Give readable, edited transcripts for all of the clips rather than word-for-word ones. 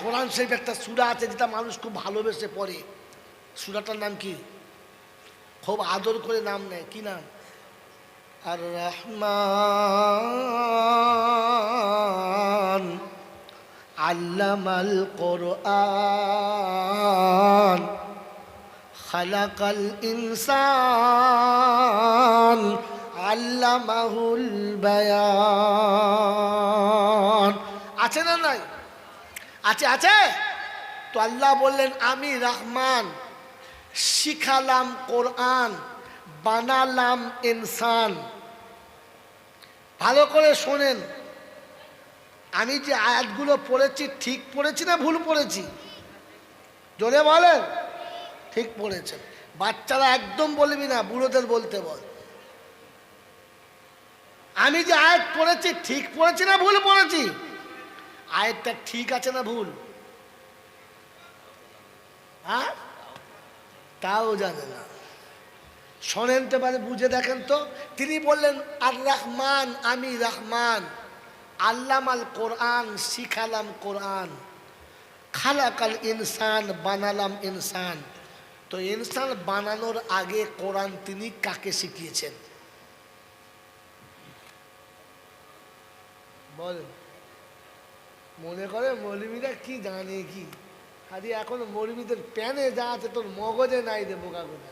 কোরআন শরীফ একটা সূরা আছে যেটা মানুষ খুব ভালোবেসে পড়ে। সূরাটার নাম কি? খুব আদর করে নাম নেয়, কি নাম? আর রহমান আল্লামাল কোরআন খালাকাল ইনসান আল্লামাহুল বায়ান। আছে না নাই? আছে, আছে। তো আল্লাহ বললেন আমি রহমান, শিখালাম কোরআন, বানালাম ইনসান। ভালো করে শোনেন, আমি যে আয়াতগুলো পড়েছি ঠিক পড়েছি না ভুল পড়েছি? জোরে বলেন। ঠিক পড়েছেন। বাচ্চারা একদম বলবি না, বুড়োদের বলতে বল। আমি যে আয়াত পড়েছি ঠিক পড়েছি না ভুল পড়েছি? আয়াতটা ঠিক আছে না ভুল? হ্যাঁ, তাও জানে না। শোনেন তো, পারে বুঝে দেখেন তো। তিনি বললেন আর রহমান, আমি রহমান, আল্লামাল কোরআন, শিখালাম কোরআন, খালাকাল ইনসান, বানালাম ইনসান। তো ইনসান বানানোর আগে কোরআন তিনি কাকে শিখিয়েছেন? বলেন। মনে করে মৌলবীরা কি জানে কি? আরে এখন মৌলবীদের প্যানে যা আছে তোর মগজে নাই রে বোকা গোনা।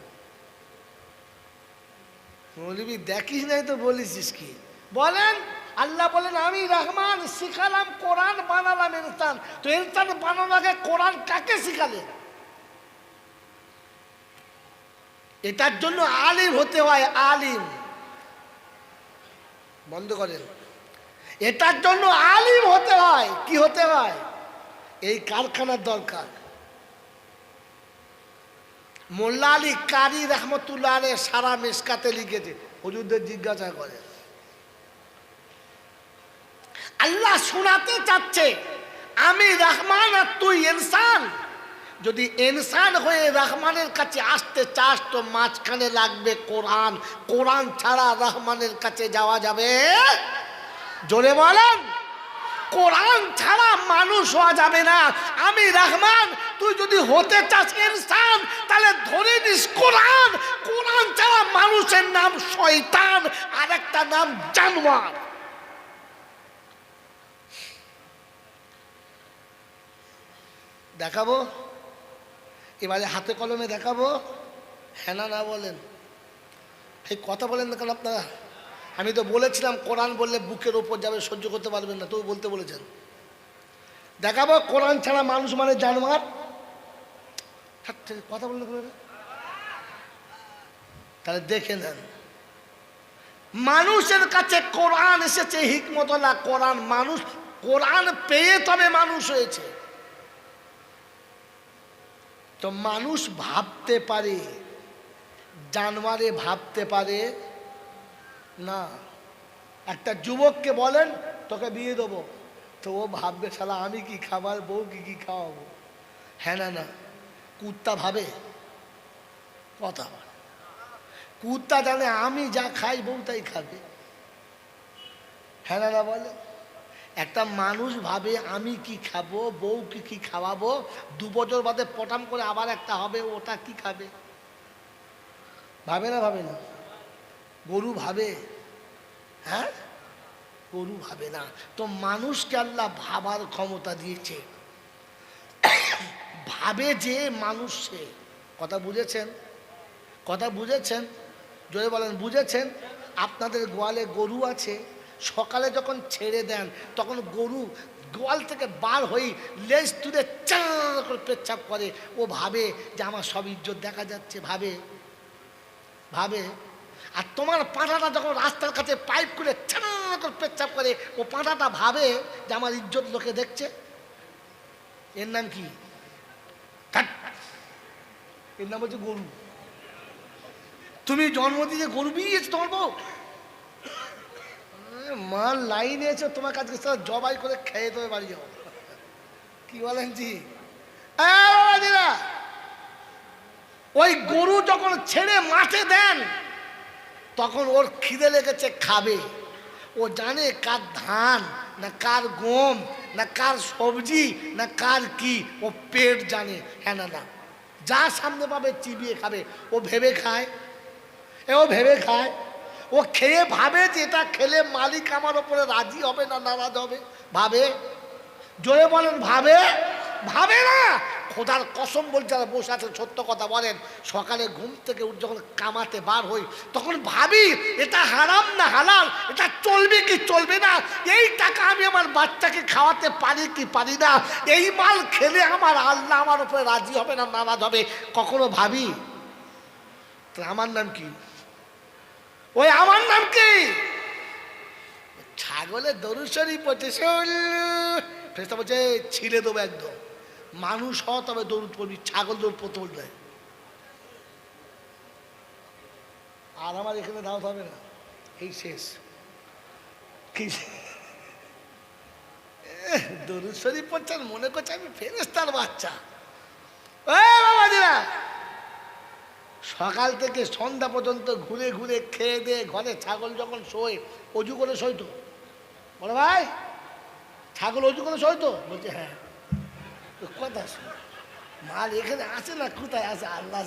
মৌলবী দেখিস নাই তো বলিস কি? বলেন। আল্লাহ বলেন আমি রহমান, শিখালাম কোরআন, বানালাম ইনসান। তো ইনসান বানানোর আগে কোরআন কাকে শিখালেন? এটার জন্য আলিম হতে হয়, আলিম। বন্ধ করেন। এটার জন্য আলিম হতে হয়। কি হতে হয়? এই কারখানার দরকার। মোল্লা আলী কারি রহমতুল্লাহ আলাইহি সারা মিশকাতে লিখেছে, হুজুরদের জিজ্ঞাসা করে। আল্লাহ শোনাতে চাচ্ছে আমি রহমান আর তুই ইনসান। যদি ইনসান হয়ে রহমানের কাছে আসতে চাস তো মাঝখানে লাগবে কোরআন। কোরআন ছাড়া রহমানের কাছে যাওয়া যাবে? জোরে বলেন। কোরআন ছাড়া মানুষ হওয়া যাবে না। আমি রহমান, তুই যদি হতে চাস ইনসান তাহলে ধরে নিস কোরআন। কোরআন ছাড়া মানুষের নাম শয়তান, আর একটা নাম জানোয়ার। দেখাবো এবারে, হাতে কলমে দেখাবো। হ্যাঁ না বলেন? এই কথা বলেন না কেন আপনারা? আমি তো বলেছিলাম কোরআন বললে বুকের ওপর যাবে, সহ্য করতে পারবেন না, তো বলতে বলেছেন। দেখাবো কোরআন ছাড়া মানুষ মানে জানোয়ার। কথা বললে তাহলে দেখে নেন। মানুষের কাছে কোরআন এসেছে হিকমতওয়ালা কোরআন। মানুষ কোরআন পেয়ে তবে মানুষ হয়েছে। তো মানুষ ভাবতে পারে, জানোয়ারে ভাবতে পারে না। একটা যুবককে বলেন তোকে বিয়ে দেবো, তো ও ভাববে শালা আমি কি খাবার, বউ কি খাওয়াবো। হ্যাঁ না না? কুত্তা ভাবে? কথা বলে। কুত্তা জানে আমি যা খাই বউ তাই খাবে। হ্যাঁ না বলে? একটা মানুষ ভাবে আমি কি খাবো, বউ কি খাওয়াবো, 2 বছর বাদে পটাম করে আবার একটা হবে, ওটা কি খাবে। ভাবে না? ভাবে না? গরু ভাবে? হ্যাঁ, গরু ভাবে না। তো মানুষকে আল্লাহ ভাবার ক্ষমতা দিয়েছে। ভাবে যে মানুষ সে। কথা বুঝেছেন? কথা বুঝেছেন? জোরে বলেন বুঝেছেন? আপনাদের গোয়ালে গরু আছে, সকালে যখন ছেড়ে দেন তখন গরু গোয়াল থেকে বার হয়ে লেজ তুলে চা করে পেচ্ছাপ করে। ও ভাবে যে আমার সব ইজ্জত দেখা যাচ্ছে। ভাবে? ভাবে? আর তোমার পাঁঠাটা যখন রাস্তার কাছে পাইপ করে চা করে পেচ্ছাপ করে, ও পাঁঠাটা ভাবে যে আমার ইজ্জত লোকে দেখছে। এর নাম কি? এর নাম হচ্ছে গরু। তুমি জন্ম দিয়ে গরু বিয়েছো তোমার বউ? মাল লাইনে এসে তোমার কাছে জবাই করে খেয়ে তুমি বাড়ি যাও। কি বলেন জি? ওই গরু যখন ছেড়ে মাঠে দেন তখন ওর খিদে লেগেছে, খাবে। ও জানে কার ধান না কার গম, না কার সবজি, না কার কি, ও পেট জানে। হ্যাঁ না না, যা সামনে পাবে চিবিয়ে খাবে। ও ভেবে খায়, ও ভেবে খায়, ও খেয়ে ভাবে যে এটা খেলে মালিক আমার ওপরে রাজি হবে না নারাজ হবে। ভাবে, জোরে বলেন ভাবে? ভাবে না। খোদার কসম বলছে, যারা বসে আছেন সত্য কথা বলেন, সকালে ঘুম থেকে উঠে যখন কামাতে বার হই তখন ভাবি এটা হারাম না হালাল, এটা চলবে কি চলবে না, এই টাকা আমি আমার বাচ্চাকে খাওয়াতে পারি কি পারি না, এই মাল খেলে আমার আল্লাহ আমার উপরে রাজি হবে না নারাজ হবে। কখনো ভাবি তো আমার নাম কি? ওই আমার নাম কি? ছাগলের দরুদ শরীফ পড়ছে, ফেরেশতা বলছে ছিলে দেবো একদম। মানুষ হ তবে দরুদ পড়বি, ছাগল দরুদ পড়তে বলবে। আর আমার এখানে দাওয়াত হবে না, এই শেষ। কি দরুদ শরীফ পড়ছেন মনে করছে আমি ফেরেশতার বাচ্চা। বাবাজিরা, সকাল থেকে সন্ধ্যা পর্যন্ত ঘুরে ঘুরে খেয়ে দিয়ে ঘরে ছাগল যখন শোয়, অজু করে শোয় তো? বলো ভাই, ছাগল অজু করে শোয় তো? বলছে হ্যাঁ। কথা শোনো, মাল এখানে আছে না কোথায় আছে আল্লাহ